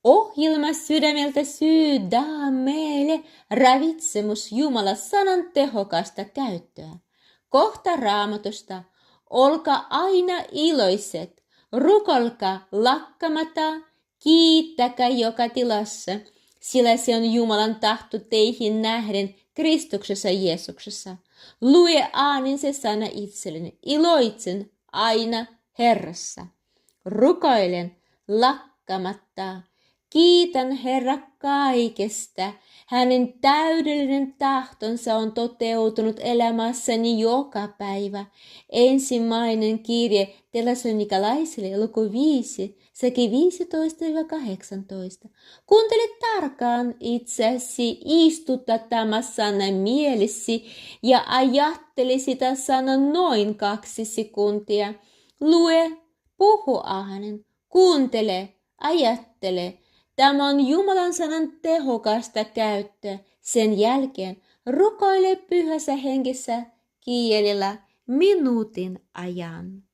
Ohjelma sydämeltä sydämelle, ravitsemus Jumalan sanan tehokasta käyttöä. Kohta Raamatusta, olkaa aina iloiset, rukolkaa lakkamatta, kiittäkää joka tilassa, sillä se on Jumalan tahto teihin nähden Kristuksessa Jeesuksessa. Lue aanin se sana itselleni, iloitsen aina Herrassa. Rukoilen lakkamatta. Kiitän Herra kaikesta. Hänen täydellinen tahtonsa on toteutunut elämässäni joka päivä. Ensimmäinen kirje Tesalonikalaisille luku 5 sekä 15-18. Kuuntele tarkkaan itsesi, istuta tämä sana mielesi ja ajattele sitä sanaa noin 2 sekuntia. Lue, puhu äänen, kuuntele, ajattele. Tämä on Jumalan sanan tehokasta käyttöä. Sen jälkeen rukoile pyhässä hengessä kielellä minuutin ajan.